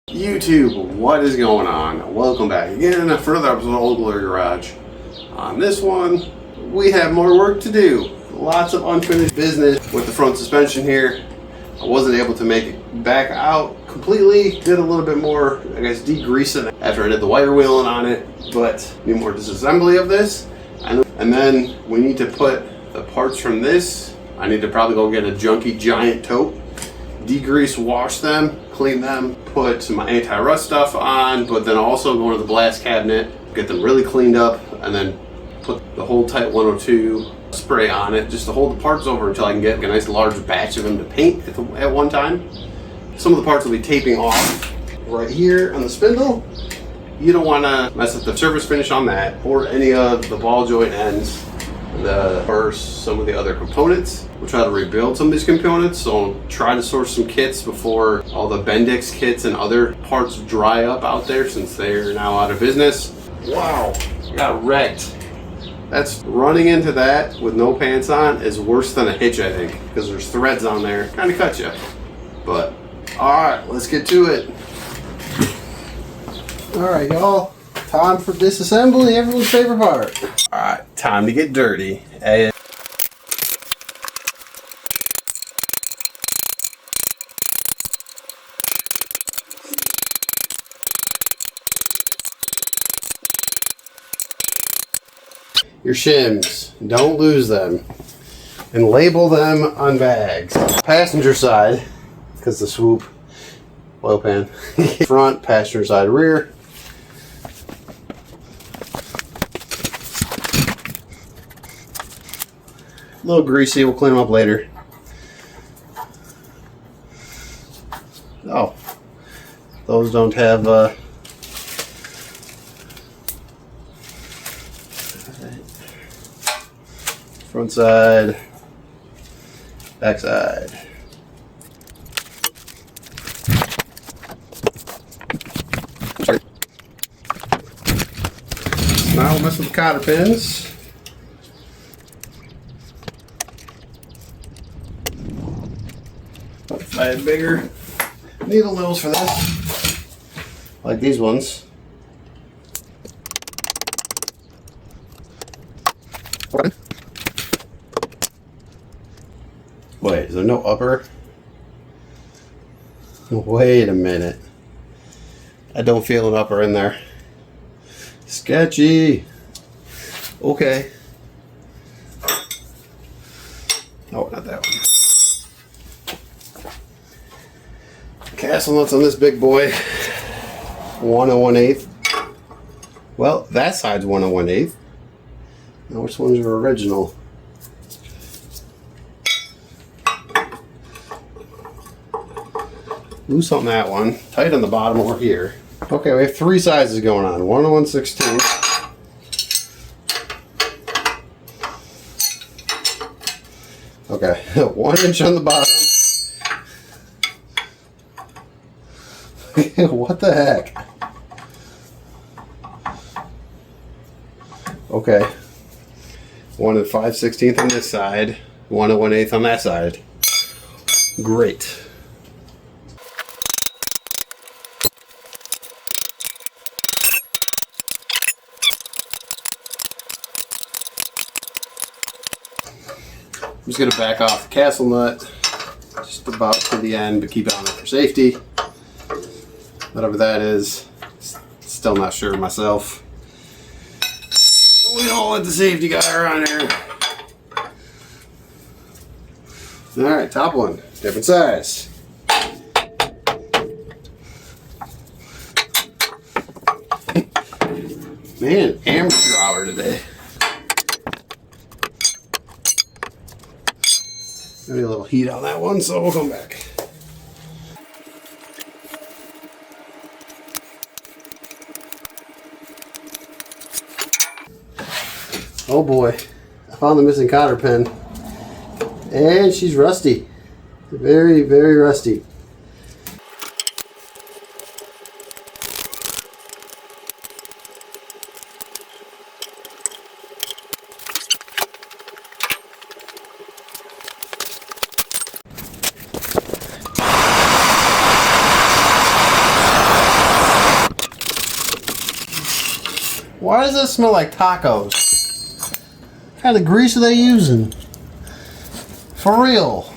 YouTube, what is going on? Welcome back again for another episode of Old Glory Garage. On this one, we have more work to do. Lots of unfinished business with the front suspension here. I wasn't able to make it back out completely. Did a little bit more, I guess, degreasing after I did the wire wheeling on it, but need more disassembly of this. And then we need to put the parts from this. I need to probably go get a junky giant tote, degrease, wash them, clean them, put some anti-rust stuff on, but then also go to the blast cabinet, get them really cleaned up, and then put the whole Type 102 spray on it just to hold the parts over until I can get a nice large batch of them to paint at one time. Some of the parts will be taping off right here on the spindle. You don't want to mess up the surface finish on that or any of the ball joint ends or some of the other components. We'll try to rebuild some of these components, so try to source some kits before all the Bendix kits and other parts dry up out there since they're now out of business. Wow, got wrecked. That's running into that with no pants on is worse than a hitch, I think, because there's threads on there, kind of cut you. But all right, let's get to it. All right, y'all, time for disassembly, everyone's favorite part. All right, time to get dirty. Hey. Your shims, don't lose them, and label them on bags. Passenger side, because the swoop, oil pan. Front, passenger side, rear. A little greasy, we'll clean them up later. Oh, those don't have front side, back side. Sorry. Now we'll mess with the cotter pins. If I had bigger needle nose for this, like these ones. Wait, is there no upper? Wait a minute. I don't feel an upper in there. Sketchy. Okay. Oh, not that one. Castle nuts on this big boy. 1 1/8. Well, that side's 1 1/8. Now, which ones are original? Loose on that one, tight on the bottom over here. Okay, we have 3 sizes going on. 1 1/16. Okay, 1 inch on the bottom. What the heck? Okay, 1 5/16 on this side, 1 1/8 on that side. Great. I'm just going to back off the castle nut just about to the end, but keep it on there for safety. Whatever that is, still not sure myself. We don't let the safety guy around here. Alright, top one, different size. Man, amateur hour today. Maybe a little heat on that one, so we'll come back. Oh boy, I found the missing cotter pin. And she's rusty. Very, very rusty. Why does this smell like tacos? What kind of grease are they using? For real.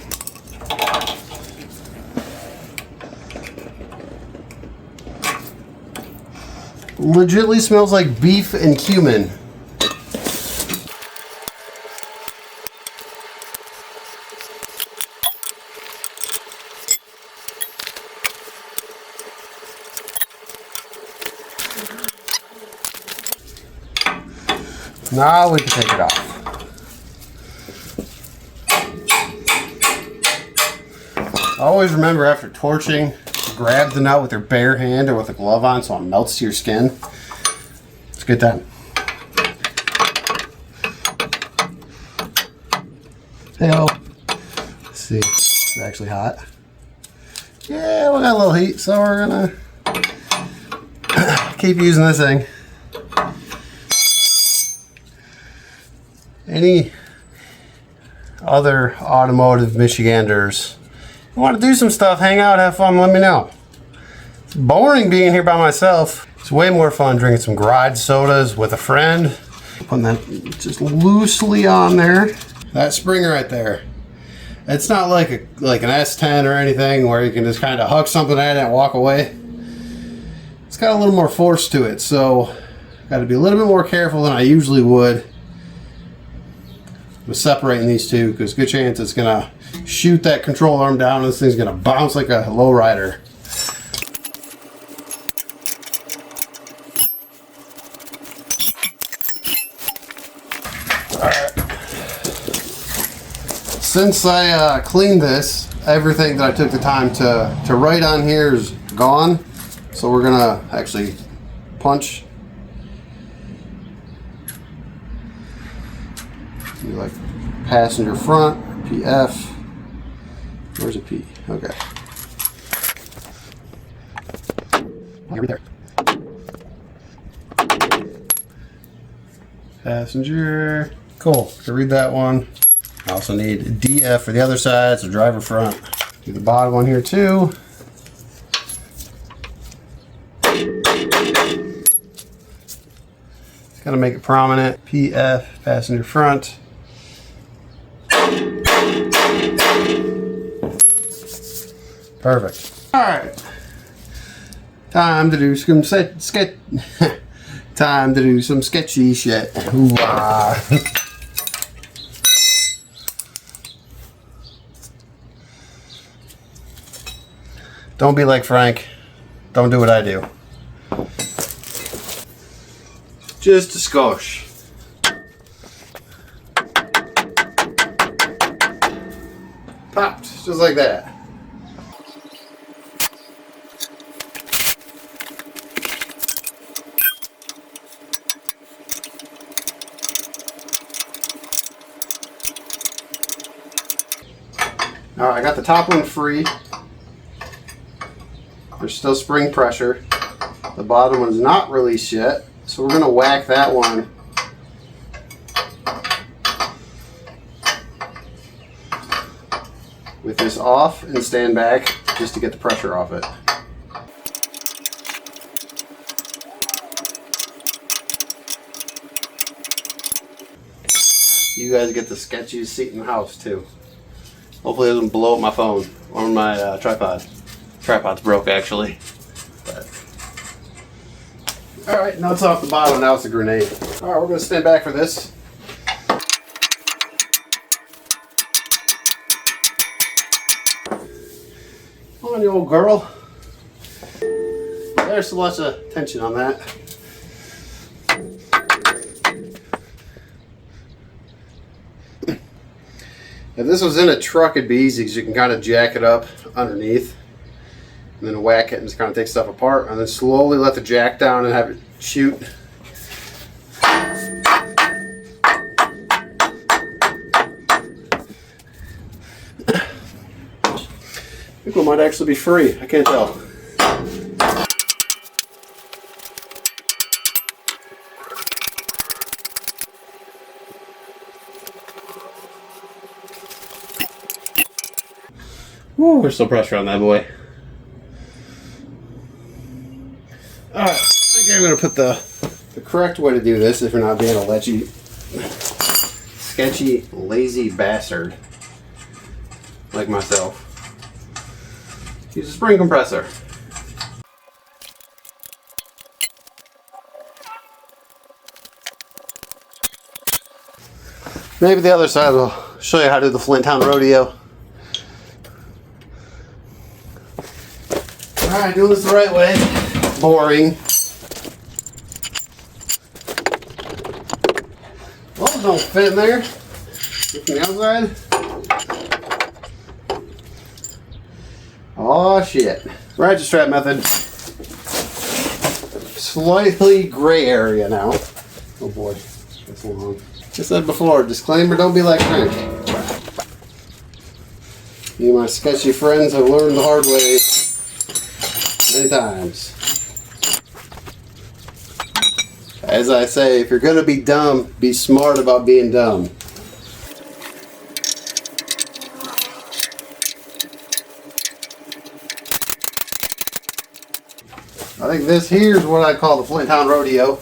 Legitly smells like beef and cumin. Now we can take it off. Always remember after torching, grab the nut with your bare hand or with a glove on so it melts to your skin. It's a good time. Hey-o. Let's see, it's actually hot. Yeah, we got a little heat, so we're gonna keep using this thing. Any other automotive Michiganders who want to do some stuff, hang out, have fun, let me know. It's boring being here by myself. It's way more fun drinking some garage sodas with a friend. Putting that just loosely on there. That spring right there. It's not like an S10 or anything where you can just kind of huck something at it and walk away. It's got a little more force to it, so got to be a little bit more careful than I usually would with separating these two, because good chance it's gonna shoot that control arm down and this thing's gonna bounce like a lowrider. Alright. Since I cleaned this, everything that I took the time to write on here is gone. So we're gonna actually punch. Do like passenger front, PF. Where's a P? Okay. Right there. Passenger. Cool. Can read that one. I also need DF for the other side, so driver front. Do the bottom one here too. Gotta make it prominent. PF, passenger front. Perfect. Alright. Time to do some time to do some sketchy shit. Ooh-ah. Don't be like Frank. Don't do what I do. Just a skosh. Popped, just like that. Alright, I got the top one free. There's still spring pressure. The bottom one's not released yet, so we're going to whack that one. With this off and stand back just to get the pressure off it. You guys get the sketchiest seat in the house too. Hopefully it doesn't blow up my phone or my tripod. Tripod's broke actually. But. Alright, now it's off the bottom, now it's a grenade. Alright, we're going to stand back for this. Come on, you old girl. There's so much tension on that. If this was in a truck, it'd be easy because you can kind of jack it up underneath and then whack it and just kind of take stuff apart and then slowly let the jack down and have it shoot. I think we might actually be free. I can't tell. Woo, there's still pressure on that boy. Alright, I think I'm going to put the The correct way to do this, if you're not being a sketchy, lazy bastard like myself, use a spring compressor. Maybe the other side will show you how to do the Flinttown Rodeo. Alright, doing this the right way. Boring. Well, don't fit in there. Look from the outside. Oh shit. Ratchet strap method. Slightly gray area now. Oh boy, that's long. Just said before, disclaimer, don't be like Frank. You, my sketchy friends, have learned the hard way many times. As I say, if you're going to be dumb, be smart about being dumb. I think this here is what I call the Flinttown Rodeo.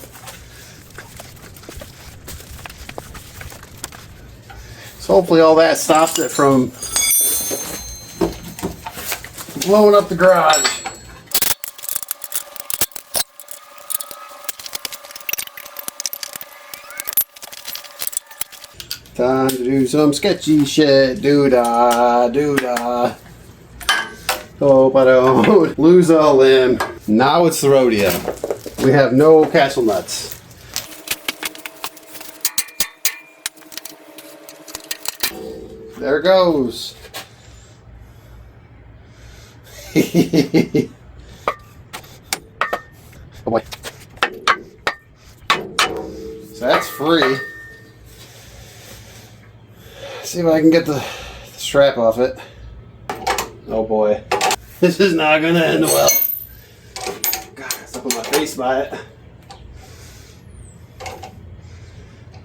So hopefully all that stops it from blowing up the garage. Time to do some sketchy shit. Doo-dah, doo-dah. Hope I don't lose a limb. Now it's the rodeo. We have no castle nuts. There it goes. Oh boy. So that's free. See if I can get the strap off it. Oh boy. This is not going to end well. God, I stuck my face by it.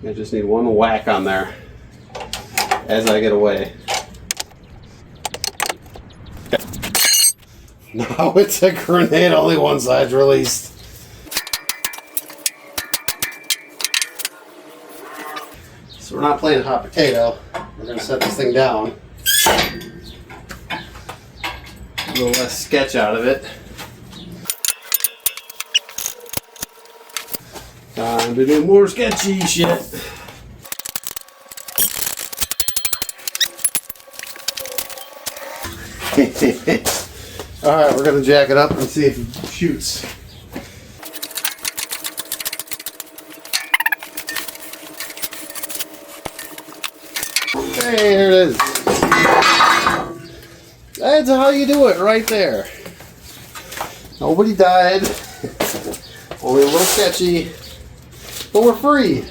I just need one whack on there as I get away. Now it's a grenade, only one side's released. So we're not playing hot potato. We're going to set this thing down. A little less sketch out of it. Time to do more sketchy shit. Alright, we're going to jack it up and see if it shoots. Hey, here it is. That's how you do it, right there. Nobody died. Only a little sketchy. But we're free.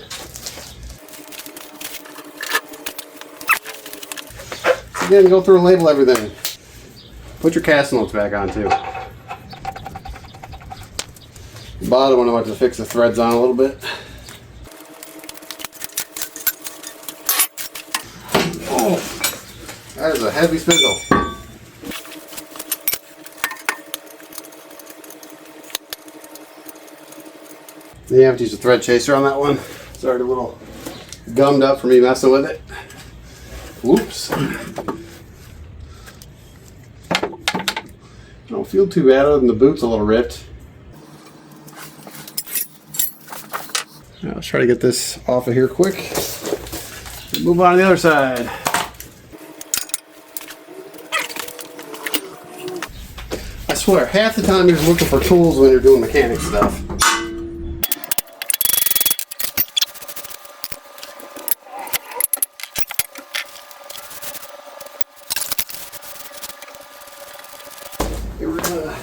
Again, go through and label everything. Put your cast notes back on too. The bottom one I want to fix the threads on a little bit. Oh, that is a heavy spindle. Then you have to use a thread chaser on that one. It's already a little gummed up for me messing with it. Whoops. Don't feel too bad other than the boot's a little ripped. Now let's try to get this off of here quick. Move on to the other side. I swear, half the time you're just looking for tools when you're doing mechanic stuff. Here we're gonna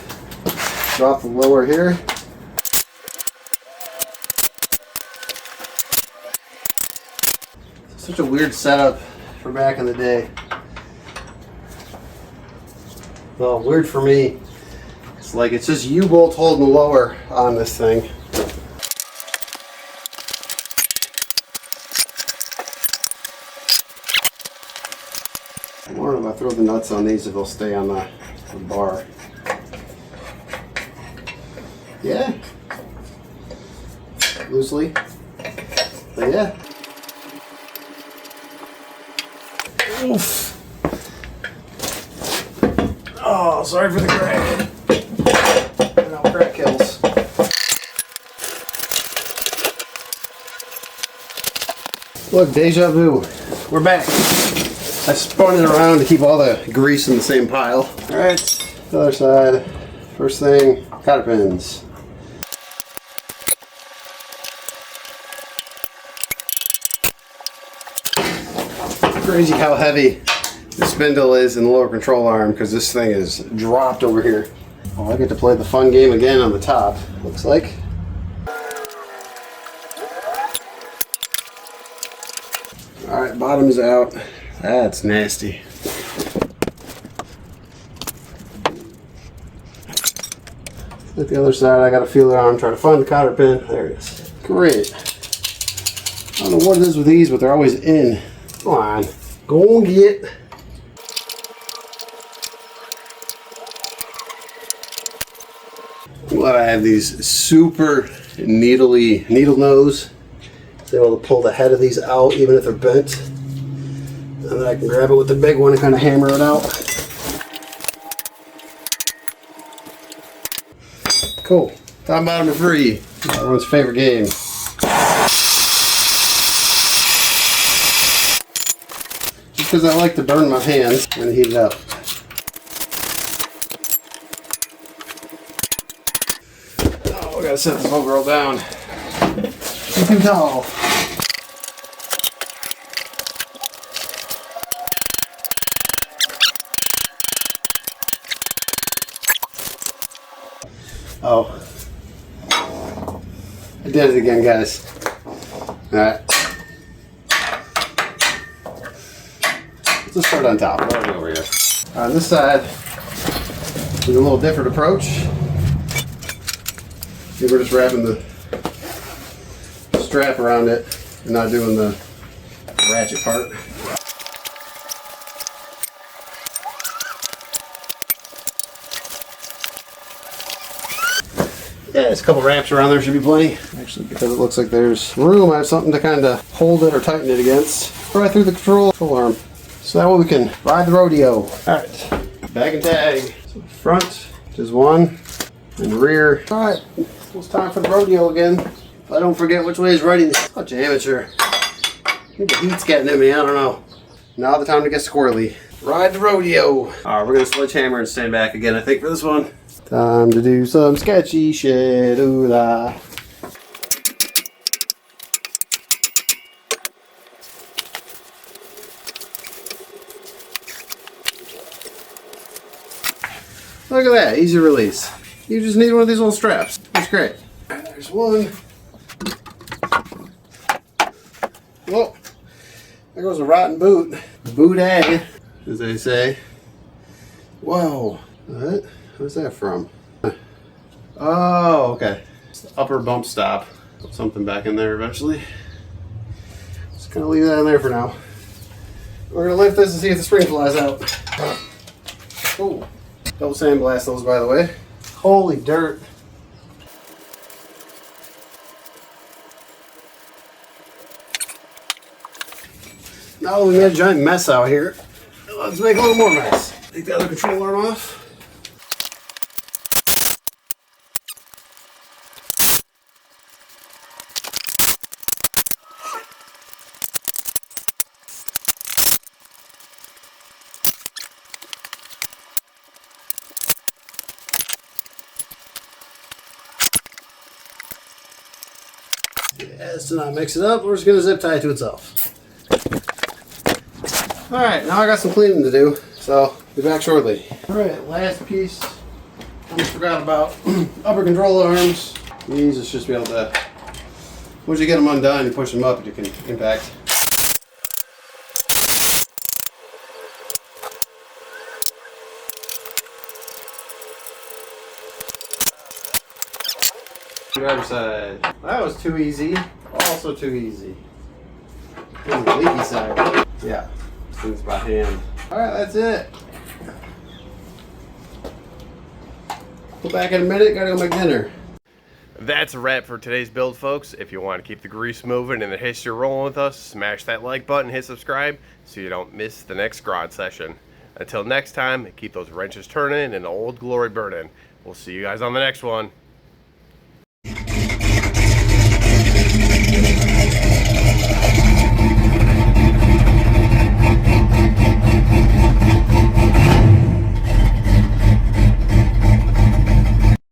drop the lower here. Such a weird setup for back in the day. Well, weird for me. It's like it's just U-bolt holding the lower on this thing. I wonder if I throw the nuts on these if they'll stay on the bar. Yeah. loosely. But yeah. Oof. Oh, sorry for the crack. No, crack kills. Look, deja vu. We're back. I spun it around to keep all the grease in the same pile. Alright, the other side. First thing, cotter pins. Crazy how heavy the spindle is in the lower control arm because this thing is dropped over here. Oh, I get to play the fun game again on the top, looks like. Alright, bottom is out. That's nasty. At the other side, I got a feeler arm, try to find the cotter pin. There it is. Great. I don't know what it is with these, but they're always in. Come on, go and get. I'm glad I have these super needle nose. So able to pull the head of these out even if they're bent. And then I can grab it with the big one and kind of hammer it out. Cool. Top, bottom are free. Everyone's favorite game. Just because I like to burn my hands when I heat it up. Oh, we gotta set this whole girl down. She's too tall. Oh, I did it again, guys. Alright. Let's start on top. Right over here. On this side, there's a little different approach. We're just wrapping the strap around it and not doing the ratchet part. Yeah, there's a couple wraps around there, should be plenty. Actually, because it looks like there's room, I have something to kind of hold it or tighten it against. Right through the control arm. So that way we can ride the rodeo. Alright, bag and tag. So front is one, and rear. Alright, it's time for the rodeo again. If I don't forget which way is riding. Such an amateur. I think the heat's getting in me, I don't know. Now the time to get squirrely. Ride the rodeo. Alright, we're gonna sledgehammer and stand back again, I think, for this one. Time to do some sketchy shit, ooh la. Look at that, easy release. You just need one of these little straps. That's great. There's one. Whoa, there goes a rotten boot. Boot A, as they say. Whoa, what? Where's that from? Oh, okay. It's the upper bump stop. Put something back in there eventually. Just gonna leave that in there for now. We're gonna lift this and see if the spring flies out. Oh, don't sandblast those, by the way. Holy dirt. Now that we made a giant mess out here, let's make a little more mess. Take the other control arm off. Yes, to not mix it up, we're just going to zip tie it to itself. Alright, now I got some cleaning to do, so be back shortly. Alright, last piece I almost forgot about. Upper control arms. These is just be able to, once you get them undone, you push them up and you can impact. Driver's side. That was too easy. Also too easy. This is the leaky side. Yeah, this thing's by hand. Alright, that's it. Go back in a minute, gotta go make dinner. That's a wrap for today's build, folks. If you want to keep the grease moving and the history rolling with us, smash that like button, hit subscribe so you don't miss the next garage session. Until next time, keep those wrenches turning and the old glory burning. We'll see you guys on the next one.